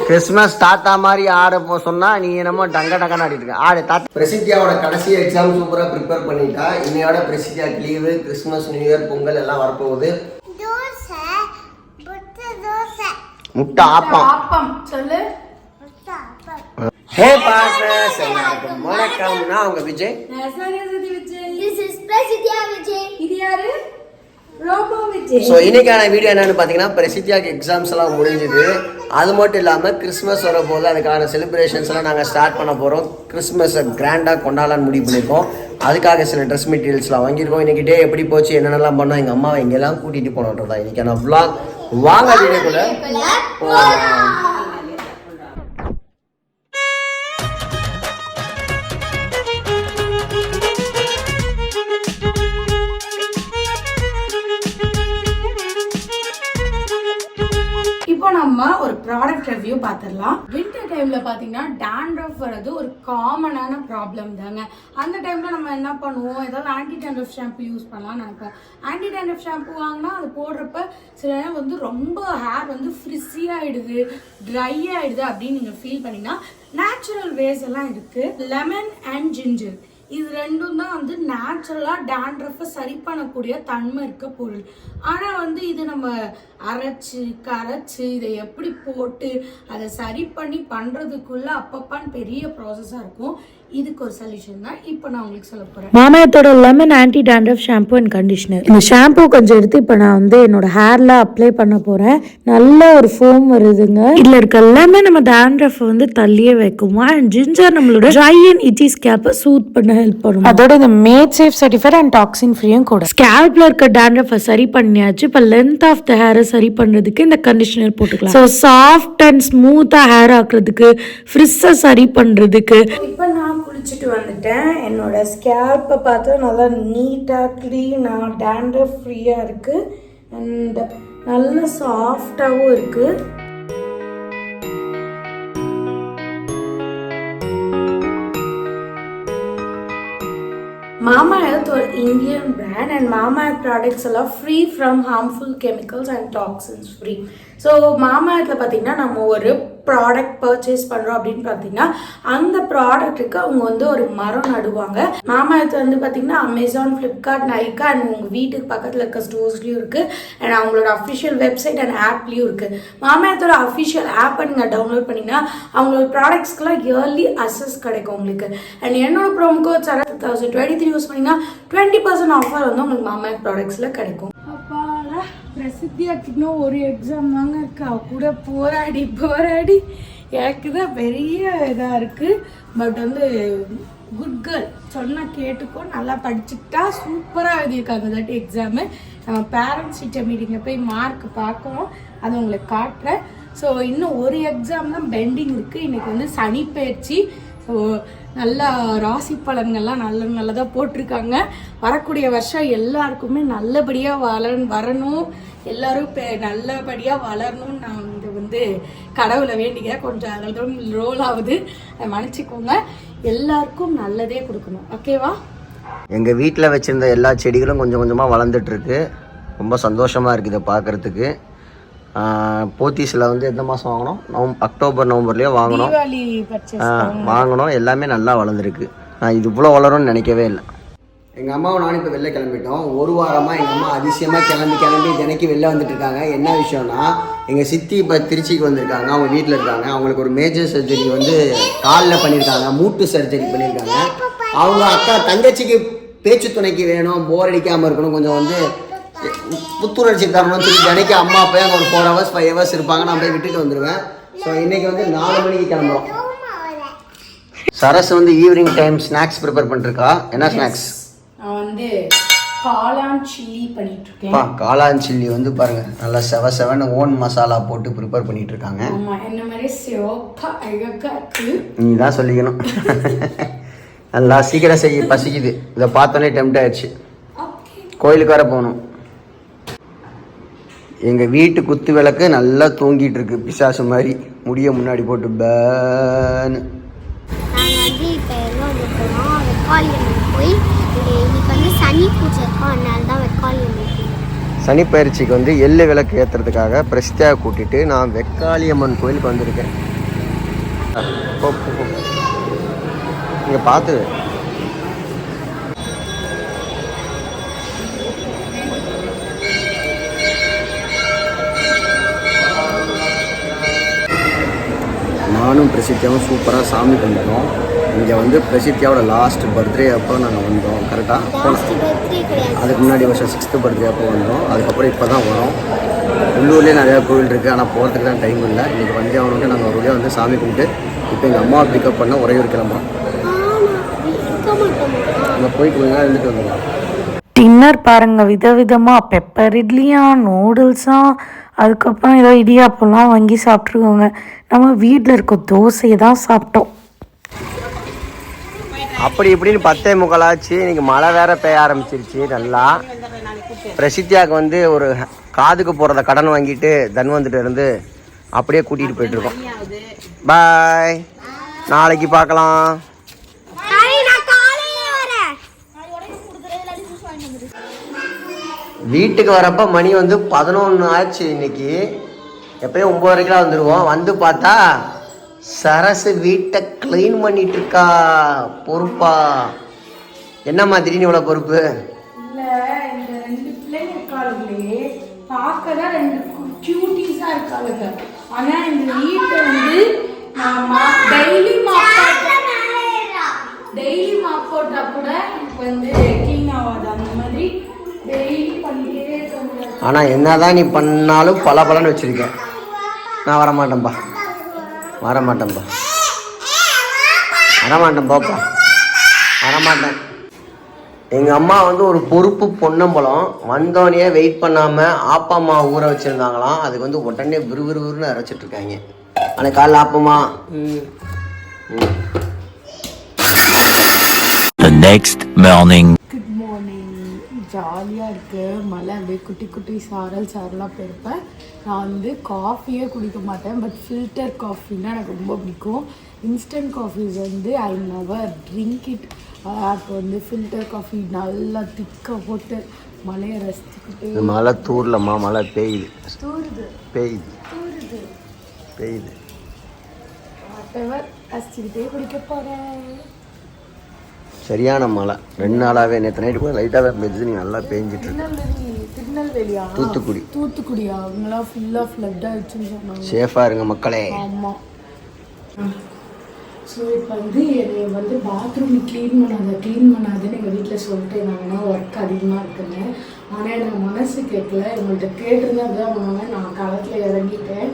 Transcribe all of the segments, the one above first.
Christmas தாத்தா மாதிரி ஆட போ சொன்னா நீ என்னமோ டங்க டங்கன்னு ஆடிட்டு இருக்க. ஆடு தாத்தா. பிரசித்தியாவோட கடைசி எக்ஸாம் சூப்பரா ப்ரிப்பேர் பண்ணிட்டா. இன்னையோட பிரசித்தியாக்கு leave. Christmas, new year, Pongal எல்லாம் வரப்போகுது. முட்டை ஆப்பம் சொல்லு. ஹே பாஸ்டர்ஸ், எல்லாருக்கும் வணக்கம். நான் உங்க Vijay. This is Prasithya Vijay. இது யாரு? ரோபோ விஜய். ஸோ இன்னைக்கான வீடியோ என்னன்னு பார்த்தீங்கன்னா, பிரசித்தியாக்கு எக்ஸாம்ஸ் எல்லாம் முடிஞ்சுது. அது மட்டும் இல்லாமல் கிறிஸ்மஸ் வரப்போது அதுக்கான செலிப்ரேஷன்ஸ் எல்லாம் நாங்கள் ஸ்டார்ட் பண்ண போகிறோம். கிறிஸ்மஸை கிராண்டாக கொண்டாடலான்னு முடிவு பண்ணியிருக்கோம். அதுக்காக சில ட்ரெஸ் மெட்டீரியல்ஸ்லாம் வாங்கியிருக்கோம். இன்னைக்கு டே எப்படி போச்சு, என்னென்னலாம் பண்ணோம், எங்கள் அம்மாவை எங்கெல்லாம் கூட்டிகிட்டு போனோன்றதா இன்னைக்கான vlog. வாங்க வீடியோக்குள்ள போகலாம். ஒரு ப்ராடக்ட் ரிவ்யூ பார்த்துடலாம். வின்டர் டைம்ல பாத்தீங்கன்னா டாண்ட்ரஃப் வரது ஒரு காமனான ப்ராப்ளம் தாங்க. அந்த டைம்ல நம்ம என்ன பண்ணுவோம், ஏதாவது ஆன்டி டாண்ட்ரஃப் ஷாம்பு யூஸ் பண்ணலாம்னு நினைப்போம். ஆன்டி டாண்ட்ரஃப் ஷாம்பு வாங்கினா அது போடுறப்ப சில நேரம் வந்து ரொம்ப ஹேர் வந்து ஃப்ரிஸி ஆயிடுது, ட்ரை ஆயிடுது அப்படின்னு நீங்க ஃபீல் பண்ணீங்கன்னா நேச்சுரல் வேஸ் எல்லாம் இருக்கு. லெமன் அண்ட் ஜிஞ்சர் இது ரெண்டும் தான் வந்து நேச்சுரலா டாண்ட்ரஃபை சரி பண்ணக்கூடிய தன்மை இருக்க பொருள். ஆனா வந்து இது நம்ம அரைச்சு கரைச்சு இதை எப்படி போட்டு அதை சரி பண்ணி பண்றதுக்குள்ள அப்பப்பான்னு பெரிய ப்ராசஸா இருக்கும். இதுக்கு ஒரு சொல்யூஷன் தான் இப்போ நான் உங்களுக்கு சொல்ல போறேன். மாமாயத்தோட lemon anti dandruff shampoo and conditioner. இந்த ஷாம்பு கொஞ்சம் எடுத்து இப்போ நான் வந்து என்னோட ஹேர்ல அப்ளை பண்ண போறேன். நல்ல ஒரு ஃபோம் வருதுங்க. இதுல இருக்க லெமன் நம்ம டாண்ட்ரஃப் வந்து தள்ளியே வைக்குமா, அண்ட் ஜிஞ்சர் நம்மளோட ட்ரை அண்ட் இச்சி ஸ்கேல்பை சூத் பண்ண ஹெல்ப் பண்ணும். அதோட இந்த made safe certified and toxin ஃப்ரீயும் கூட. ஸ்கேல்ப்ல இருக்க டாண்ட்ரஃபை சரி பண்ணியாச்சு. இப்போ லென்த் ஆஃப் த ஹேரை சரி பண்றதுக்கு இந்த கண்டிஷனர் போட்டுக்கலாம். ஸோ சாஃப்ட் அண்ட் ஸ்மூத்தா ஹேர் ஆக்குறதுக்கு, ஃப்ரிஸ்ஸை சரி பண்றதுக்கு. இப்போ நான் குளிச்சுட்டு வந்துட்டேன். என்னோட ஸ்கேல்ப்பை பார்த்தா நல்லா நீட்டாக க்ளீனாக டாண்ட்ரஃப் ஃப்ரீயாக இருக்குது அண்ட் நல்ல சாஃப்டாகவும் இருக்குது. மாமா எர்த் ஒரு இந்தியன் பிராண்ட் அண்ட் மாமா எர்த் ப்ராடக்ட்ஸ் எல்லாம் free from harmful chemicals and toxins free. So மாமா எர்த்தில் பார்த்தீங்கன்னா நம்ம ஒரு ப்ராடக்ட் பர்ச்சேஸ் பண்ணுறோம் அப்படின்னு பார்த்தீங்கன்னா அந்த ப்ராடக்ட்டுக்கு அவங்க வந்து ஒரு மரம் நடுவாங்க. மாமா எர்த் வந்து பார்த்தீங்கன்னா அமேசான், ஃப்ளிப்கார்ட், நைக்கா அண்ட் உங்கள் வீட்டுக்கு பக்கத்தில் இருக்க ஸ்டோர்ஸ்லையும் இருக்குது அண்ட் அவங்களோட அஃபிஷியல் வெப்சைட் அண்ட் ஆப்லேயும் இருக்குது. மாமா எர்த்தோட அஃபிஷியல் ஆப்பை நீங்கள் டவுன்லோட் பண்ணிங்கன்னா அவங்களோட ப்ராடக்ட்ஸ்க்கெலாம் இயர்லி அசஸ் கிடைக்கும் உங்களுக்கு. அண்ட் என்னோட ப்ரோமோ கோட் 2023 யூஸ் பண்ணிங்கன்னா 20% ஆஃபர் வந்து உங்களுக்கு மாமா எர்த் ப்ராடக்ட்ஸில் கிடைக்கும். அப்பாடா, பிரசித்தியாக்கு இன்னும் ஒரு எக்ஸாம் தாங்க இருக்கு. அவ கூட போராடி எனக்கு தான் பெரிய இதாக இருக்குது. பட் வந்து குட் கேர்ள், சொன்னால் கேட்டுக்கோ, நல்லா படிச்சுக்கிட்டா சூப்பராக எழுதியிருக்காங்க தட் எக்ஸாமு. நம்ம பேரண்ட்ஸ் டீச்சர் மீட்டிங்கில் போய் மார்க் பார்க்குறோம், அதை உங்களுக்கு காட்டுறேன். ஸோ இன்னும் ஒரு எக்ஸாம் தான் பெண்டிங் இருக்குது. இன்றைக்கி வந்து சனி பயிற்சி. ஸோ நல்லா ராசி பலன்கள்லாம் நல்லதாக போட்டிருக்காங்க. வரக்கூடிய வருஷம் எல்லாருக்குமே நல்லபடியாக வரணும், எல்லாரும் நல்லபடியாக வளரணும்னு நான் வந்து கடவுளை வேண்டிக்கிறேன். கொஞ்சம் அதெல்லாம் ரோல் ஆகுது, அதை மன்னிச்சுக்கோங்க. எல்லாருக்கும் நல்லதே கொடுக்கணும், ஓகேவா? எங்கள் வீட்டில் வச்சுருந்த எல்லா செடிகளும் கொஞ்சம் கொஞ்சமாக வளர்ந்துட்டுருக்கு. ரொம்ப சந்தோஷமாக இருக்குது இதை பார்க்குறதுக்கு. போத்தீஸில் வந்து எந்த மாதம் வாங்கினோம்? அக்டோபர் நவம்பர்லேயே வாங்கினோம். எல்லாமே நல்லா வளர்ந்துருக்கு. நான் இது இவ்வளோ வளரும்னு நினைக்கவே இல்லை. எங்கள் அம்மாவும் நானும் இப்போ வெளில கிளம்பிட்டோம். ஒரு வாரமாக எங்கள் அம்மா அதிசயமாக கிளம்பி தினைக்கு வெளில வந்துட்டு இருக்காங்க. என்ன விஷயம்னா, எங்கள் சித்தி இப்போ திருச்சிக்கு வந்திருக்காங்க. அவங்க வீட்டில் இருக்காங்க. அவங்களுக்கு ஒரு மேஜர் சர்ஜரி வந்து காலில் பண்ணியிருக்காங்க, மூட்டு சர்ஜரி பண்ணியிருக்காங்க. அவங்க அக்கா தங்கச்சிக்கு பேச்சு துணைக்கு வேணும், போர் அடிக்காமல் இருக்கணும், கொஞ்சம் வந்து புத்துணர்ச்சி தரணும். திருப்பி தினைக்கு அம்மா அப்போ அங்கே ஒரு 4 hours 5 hours இருப்பாங்க. நான் போய் விட்டுட்டு வந்துடுவேன். ஸோ இன்றைக்கி வந்து 4 மணிக்கு கிளம்புறோம். சரஸ் வந்து ஈவினிங் டைம் ஸ்நாக்ஸ் ப்ரிப்பேர் பண்ணிருக்கா. என்ன ஸ்நாக்ஸ்? நான் வந்து காளான் சில்லி பண்ணிட்டு இருக்கேன். காளான் சில்லி வந்து பாருங்க, நல்லா செவன்னு ஓன் மசாலா போட்டு ப்ரிப்பேர் பண்ணிட்டு இருக்காங்க. ஆமா, என்ன மாதிரி சிவப்பா அழகா இருக்கு. நீ தான் சொல்லிக்கணும். நல்லா சீக்கிரம் செய்ய, பசிக்குது. இதை பார்த்தோன்னே டெம்ட் ஆயிடுச்சு. கோயிலுக்கு வர போகணும். எங்கள் வீட்டு குத்து விளக்கு நல்லா தூங்கிட்டு இருக்கு, பிசாசு மாதிரி முடிய முன்னாடி போட்டு பேன்னு. போய் இன்னைக்கு வந்து சனி பூஜை இருக்கும், அதனால தான் வெக்காளியம். சனிப்பயிற்சிக்கு வந்து எள்ளு விளக்கு ஏற்றுறதுக்காக பிரசித்தியாக கூட்டிகிட்டு நான் வெக்காளியம்மன் கோயிலுக்கு வந்திருக்கேன். இங்கே பார்த்து நானும் பிரசித்தியாவும் சூப்பராக சாமி கும்பிட்டோம். இங்கே வந்து பிரசித்தியாவோட லாஸ்ட் பர்த்டே அப்போ நாங்கள் வந்தோம். கரெக்டாக அதுக்கு முன்னாடி வருஷம் 6th பர்த்டே அப்போ வந்தோம். அதுக்கப்புறம் இப்போ தான் வரோம். உள்ளூர்லேயே நிறையா கோவில் இருக்குது, ஆனால் போகிறதுக்கு தான் டைம் இல்லை. இன்றைக்கி வந்து அவனுக்கு நாங்கள் ஒரு வழியாக வந்து சாமி கும்பிட்டு இப்போ எங்கள் அம்மாவை பிக்கப் பண்ண ஒரே ஒரு கிளம்புறோம். அங்கே போயிட்டு கொஞ்ச நாள் இருந்துட்டு வந்துடலாம். டின்னர் பாருங்கள், விதவிதமாக பெப்பர் இட்லியா, நூடுல்ஸா, அதுக்கப்புறம் ஏதோ இடியாப்பெல்லாம் வாங்கி சாப்பிட்ருக்கோங்க. நம்ம வீட்டில் இருக்க தோசையை தான் சாப்பிட்டோம். அப்படி இப்படின்னு 10:45 ஆச்சு. இன்னைக்கு மழை வேற பெய்ய ஆரம்பிச்சிருச்சு நல்லா. பிரசித்தியாவுக்கு வந்து ஒரு காதுக்கு போகிறத கடன் வாங்கிட்டு தன்வந்திட்ட இருந்து அப்படியே கூட்டிகிட்டு போயிட்டுருக்கோம். பாய், நாளைக்கு பார்க்கலாம். வீட்டுக்கு வரப்ப மணி வந்து 11 ஆச்சு. இன்னைக்கு எப்பயும் 9:30 வந்துடுவோம். வந்து பார்த்தா சரசு வீட்டை கிளீன் பண்ணிட்டு இருக்கா. பொறுப்பா என்னம்மா திடீர்னு இவ்வளோ பொறுப்பு? இல்லை, இந்த 2 பிள்ளைங்க இருக்காளுங்களே பார்க்க தான் 2 கியூட்டிஸாக இருக்காளுங்க. ஆனால் இந்த வீட்டை வந்து நான் டெய்லி மாப் போட்டால் கூட வந்து க்ளீன் ஆகாது. அந்த மாதிரி டெய்லி பண்ணிட்டே இருக்காங்க. ஆனால் என்னதான் நீ பண்ணாலும் பலன்னு வச்சிருக்கேன். நான் வரமாட்டேன்ப்பா. எங்கள் அம்மா வந்து ஒரு பொறுப்பு பொன்னம்பலம் வந்தோடனே வெயிட் பண்ணாமல் ஆப்பம்மா ஊற வச்சுருந்தாங்களாம். அதுக்கு வந்து உடனே விறுவிறுன்னு அரைச்சிட்டு இருக்காங்க. ஆனால் காலைல ஆப்பம்மா. Good morning. ஜாலியாக இருக்குது. மழை அப்படியே குட்டி குட்டி சாரலாக போயிருப்பேன். நான் வந்து காஃபியே குடிக்க மாட்டேன், பட் ஃபில்டர் காஃபின்னா எனக்கு ரொம்ப பிடிக்கும். இன்ஸ்டன்ட் காஃபிஸ் வந்து ஐ நெவர் ட்ரிங்க் இட். அப்போ வந்து ஃபில்டர் காஃபி நல்லா திக்காக போட்டு மழையை ரசிச்சுக்கிட்டு. மழை தூரலம்மா, மழை பெய்யுது. வாட்டெவர் ரசிச்சுக்கிட்டே குடிக்க போகிறேன். சரியான மழை 2 நாளாகவே. நேற்று நைட்டு கூட லைட்டாக பெஞ்சு நீ நல்லா பெஞ்சிட்டு இருக்கு. திருநெல்வேலியா? தூத்துக்குடியா? அவங்களாம் ஃபுல்லாக ஃப்ளட் ஆகிடுச்சுன்னு சொன்னாங்க. சேஃபாக இருங்க மக்களே. ஆமாம். ஸோ இப்போ வந்து என்னை வந்து பாத்ரூம் க்ளீன் பண்ணாதுன்னு எங்கள் வீட்டில் சொல்லிட்டு நாங்கன்னா ஒர்க் அதிகமாக இருக்குன்னு. ஆனால் எனக்கு மனசு கேட்கல. இவங்கள்ட்ட கேட்டிருந்தா தான் பண்ணுவாங்க. நான் களத்தில் இறங்கிட்டேன்.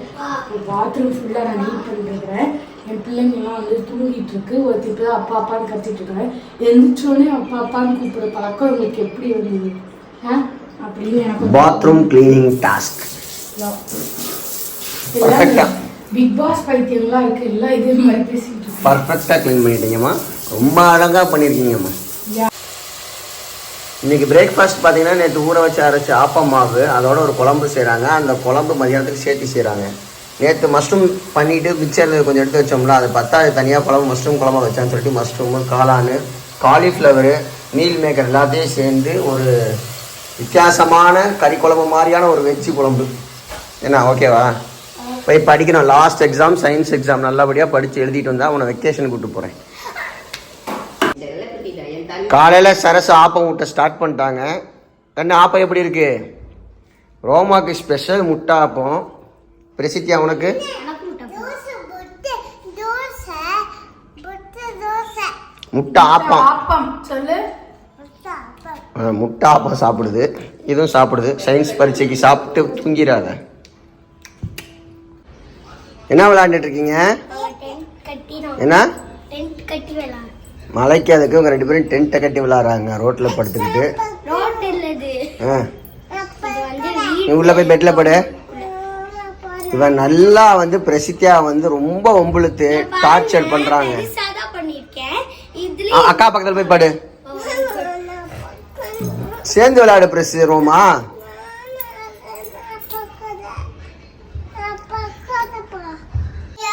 பாத்ரூம் ஃபுல்லாக நான் நீட் பண்ணிட்டுருக்கிறேன். என் பிள்ளைங்கள்லாம் வந்து தூங்கிட்டு இருக்கு. ஒருத்தி இப்போ அப்பா அப்பான்னு கத்திட்டு இருக்கிறேன். எந்திரிச்சோடனே அப்பா அப்பான்னு கூப்பிட்ற பழக்கம் உங்களுக்கு எப்படி வந்தது அப்படின்னு எனக்கு bathroom cleaning task big boss பைத்தியம்லாம் இருக்கு. எல்லாம் இதே மாதிரி பேசிட்டு பர்ஃபெக்டாக க்ளீன் பண்ணிட்டீங்கம்மா. ரொம்ப அழகாக பண்ணியிருக்கீங்கம்மா. இன்றைக்கி பிரேக்ஃபாஸ்ட் பார்த்தீங்கன்னா நேற்று ஊற வச்சு அரைச்சி ஆப்பம் மாவு அதோட ஒரு குழம்பு செய்கிறாங்க. அந்த குழம்பு மதியானத்துக்கு சேர்த்து செய்கிறாங்க. நேற்று மஷ்ரூம் பண்ணிவிட்டு மிக்சரில் கொஞ்சம் எடுத்து வச்சோம்ல, அது பார்த்தா அது தனியாக குழம்பு மஷ்ரூம் குழம்பு வச்சான்னு சொல்லிட்டு மஷ்ரூமு, காளான், காலிஃப்ளவரு, மீல் மேக்கர் எல்லாத்தையும் சேர்ந்து ஒரு வித்தியாசமான கறி குழம்பு மாதிரியான ஒரு வெஜ்ஜு குழம்பு. என்ன ஓகேவா? போய் படிக்கணும். லாஸ்ட் எக்ஸாம் சயின்ஸ் எக்ஸாம் நல்லபடியாக படித்து எழுதிட்டு வந்தால் அவனை வெக்கேஷனுக்கு கூப்பிட்டு போகிறேன். காலையில் சரசு ஆப்பம் ஊட்ட ஸ்டார்ட் பண்ணிட்டாங்க. கண்ணு ஆப்பம் எப்படி இருக்கு? ரோமாக்கு ஸ்பெஷல் முட்டை ஆப்பம். பிரசித்தியா உனக்கு? முட்டை ஆப்பம் சொல்லு. முட்டை ஆப்பம் சாப்பிடுது. இதுவும் சாப்பிடுது. சயின்ஸ் பரீட்சைக்கு சாப்பிட்டு தூங்கிடாத. என்ன விளையாண்டுட்டு இருக்கீங்க? என்ன மலைக்கு அதுக்கு உங்க 2 பேரும் டென்ட்டை கட்டி விளையாடுறாங்க ரோட்ல படுத்துக்கிட்டு. நீ உள்ள போய் பெட்ல படு. இவன் நல்லா வந்து பிரசித்தியா வந்து ரொம்ப ஒம்புழுத்து டார்ச்சர் பண்றாங்க. அக்கா பக்கத்துல போய் படு. சேர்ந்து விளையாடு பிரசி ரோமா.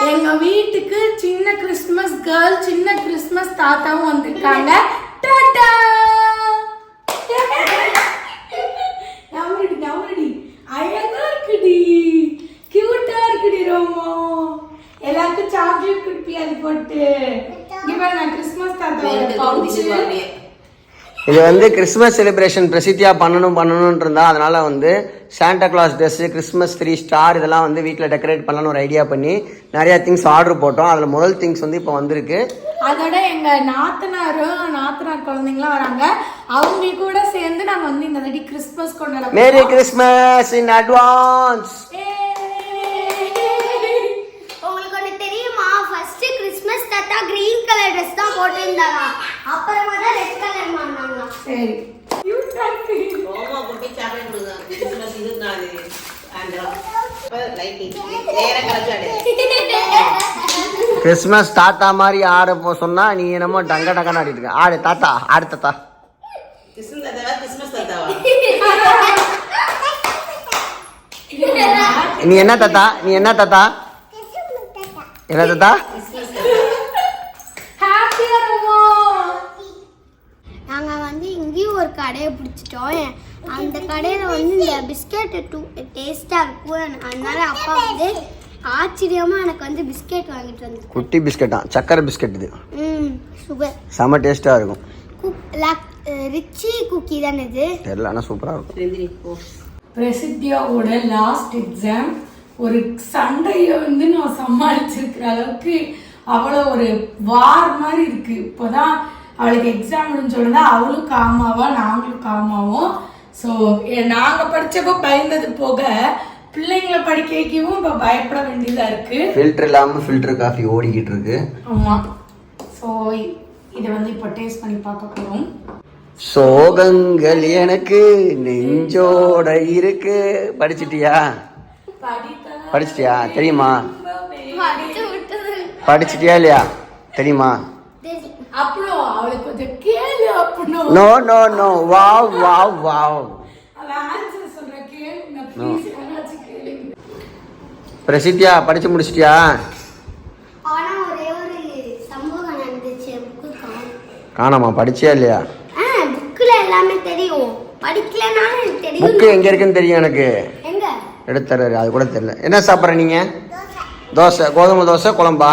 எங்க வீட்டுக்கு சின்ன கிறிஸ்துமஸ் கேர்ள், சின்ன கிறிஸ்துமஸ் தாத்தாவும் வந்திருக்காங்க. டாடா. ரோமோ எல்லாருக்கும் சாக்லேட் குடுப்பி அது போட்டு இங்க பாருங்க கிறிஸ்மஸ் தாத்தாவோட பவுச் இது வந்து கிறிஸ்மஸ் செலிப்ரேஷன் பிரசித்தியா பண்ணணும்னு இருந்தா அதனால வந்து Santa Claus dress Christmas tree star இதெல்லாம் வந்து வீட்டில் டெக்கரேட் பண்ணலாம்னு ஒரு ஐடியா பண்ணி நிறைய திங்ஸ் ஆர்டர் போட்டோம். அதில் முதல் திங்ஸ் வந்து இப்போ வந்திருக்கு. அதோட எங்க நாத்தனார் குழந்தைங்களாம் வராங்க. அவங்க கூட சேர்ந்து நாங்க வந்து இந்த வாட்டி கிறிஸ்மஸ் கொண்டாட மேரி கிறிஸ்மஸ் இன் அட்வான்ஸ். உங்களுக்கு ஒன்று தெரியுமா? ஃபர்ஸ்ட் கிறிஸ்மஸ் தாத்தா கிரீன் கலர் ட்ரெஸ் தான் போட்டிருந்தாங்க, அப்புறமா தான் ரெட் கலர் மாறினாங்க. சரி ஓமா போட்டு சாக்லேட் கொடுங்க. கிறிஸ்மஸ் இது நான் ஆந்திரா லைட்டிங் நேரா கலச்சாடு. கிறிஸ்மஸ் தாத்தா மாதிரி ஆட போ சொன்னா நீ என்னமோ டங்க டங்கன்னு ஆடிட்டு இருக்க. ஆடு தாத்தா, ஆடு தாத்தா. கிறிஸ்மஸ் தாத்தாவா கிறிஸ்மஸ் தாத்தாவா? நீ என்ன தாத்தா? நீ என்ன தாத்தா? என்ன தாத்தா? ஹாப்பியா ரோமோ. நாங்கள் வந்து இங்கேயும் ஒரு கடையை பிடிச்சிட்டோம். அந்த கடையில் வந்து இந்த பிஸ்கெட் டேஸ்ட்டாக இருக்கும். அதனால அப்பா வந்து ஆச்சரியமாக எனக்கு வந்து பிஸ்கெட் வாங்கிட்டு வந்து. குட்டி பிஸ்கெட்டா? சக்கரை பிஸ்கெட் இது. சுகர் செம்ம டேஸ்ட்டாக இருக்கும். ரிச்சி குக்கி தானே இது? தெரியல, ஆனால் சூப்பராக இருக்கும். பிரசித்தியாவோட லாஸ்ட் எக்ஸாம் ஒரு சண்டையை வந்து நான் சமாளிச்சிருக்கிற அளவுக்கு அவ்வளோ ஒரு வார் மாதிரி இருக்கு. இப்போதான் அவளுக்கு எக்ஸாம் முடிஞ்சோடனே அவளும் காமாவா நாங்களும் காமாவும். ஸோ நாங்கள் படித்தப்போ பயந்தது போக பிள்ளைங்களை படிக்க வைக்கவும் இப்போ பயப்பட வேண்டியதாக இருக்கு. ஃபில்டர் இல்லாமல் ஃபில்டர் காஃபி ஓடிக்கிட்டு இருக்கு. ஆமாம். ஸோ இதை வந்து இப்போ டேஸ்ட் பண்ணி பார்க்க போகிறோம். சோகங்கள் எனக்கு நெஞ்சோட இருக்கு. படிச்சிட்டியா? படிச்சிட்டியா? தெரியுமா? படிச்சிட்டியா இல்லையா? தெரியுமா? அப்புறம் அவளுக்கு கொஞ்சம் கேளு. அப்புறம் no no no. Wow wow wow. Answer சொல்ற கேளுங்க ப்ளீஸ். யாராச்சும் கேளுங்க. பிரசித்தியா படிச்சு முடிச்சிட்டியா? ஆனால் ஒரே ஒரு சம்பவம் நடந்துச்சு. புக்கு காணாமா? படிச்சியா இல்லையா? புக்கில் எல்லாமே தெரியும், படிக்கலனாலும் எனக்கு தெரியும். புக்கு எங்க இருக்குன்னு தெரியும் எனக்கு. எங்க எடுத்துறாரு, அது கூட தெரியல. என்ன சாப்பிட்ற நீங்க? தோசை, கோதுமை தோசை குழம்பா?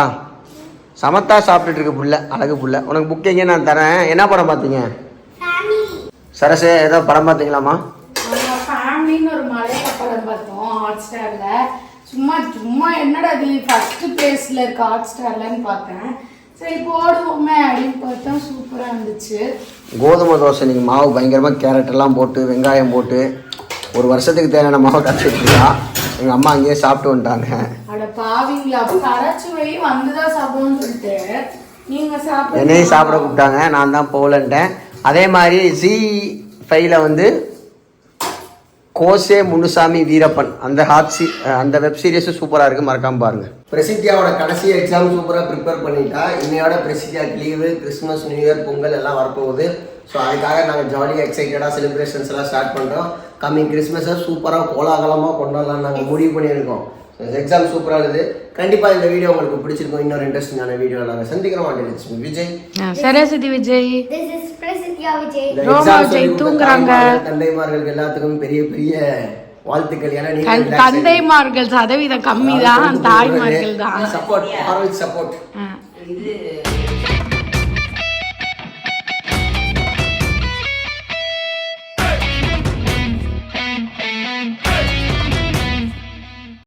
சமத்தா சாப்பிட்டுட்டு இருக்கு புள்ள, அழகு புள்ள. உனக்கு புக் எங்கே நான் தரேன். என்ன படம் பார்த்தீங்க? சரசே ஏதோ படம் பார்த்தீங்களாமா? ஃபேமிலின்னு ஒரு மலையாள படம் பார்த்தோம் ஹாட் ஸ்டார்ல. சும்மா சும்மா என்னடா அது ஃபர்ஸ்ட் பிளேஸ்ல இருக்கு ஹாட் ஸ்டார்லன்னு பார்த்தேன். சரி போடுவோமே அப்படின்னு பார்த்தா சூப்பராக இருந்துச்சு. கோதுமை தோசை நீங்கள் மாவு பயங்கரமாக கேரட் எல்லாம் போட்டு வெங்காயம் போட்டு ஒரு வருஷத்துக்கு தேவையான மாவு கரைச்சி வச்சுருக்கா. எங்கள் அம்மா அங்கேயே சாப்பிட்டு வந்துட்டாங்க. அட பாவீங்களா, கரைச்சி வை வந்துதான் சாப்பிடுவோம்னு சொல்லிட்டு நீங்கள் சாப்பிட என்னையும் சாப்பிட கூப்பிட்டாங்க, நான் தான் போகலன்ட்டேன். அதே மாதிரி Zee5ல வந்து கோசே முனுசாமி வீரப்பன் அந்த வெப் சீரிஸ் சூப்பராக இருக்குது, மறக்காம பாருங்க. பிரசித்தியாவோட கடைசி எக்ஸாம் சூப்பராக ப்ரிப்பேர் பண்ணிட்டா. இன்னையோட பிரசித்தியாவுக்கு leave, Christmas, new year, Pongal எல்லாம் வரப்போகுது. ஸோ அதுக்காக நாங்கள் ஜாலியாக எக்ஸைட்டடாக செலிப்ரேஷன்ஸ் எல்லாம் ஸ்டார்ட் பண்ணுறோம். கம்மிங் கிறிஸ்மஸை சூப்பராக கோலாகலமாக கொண்டாடலாம் நாங்கள் முடிவு பண்ணியிருக்கோம். எக்ஸாம் சூப்பராக இருக்குது. கண்டிப்பாக இந்த வீடியோ உங்களுக்கு பிடிச்சிருக்கும். இன்னொரு இன்ட்ரெஸ்டிங்கான வீடியோ நாங்கள் சந்திக்கிறோம். Vijay Saraswati Vijay This is பிரசித்தியா Vijay. ரோமா விஜய் தூங்குறாங்க. தந்தைமார்களுக்கு எல்லாத்துக்கும் பெரிய பெரிய வாழ்த்துக்கள். ஏன்னா தந்தைமார்கள் சதவீதம் கம்மி தான், தாய்மார்கள் தான். சப்போர்ட்.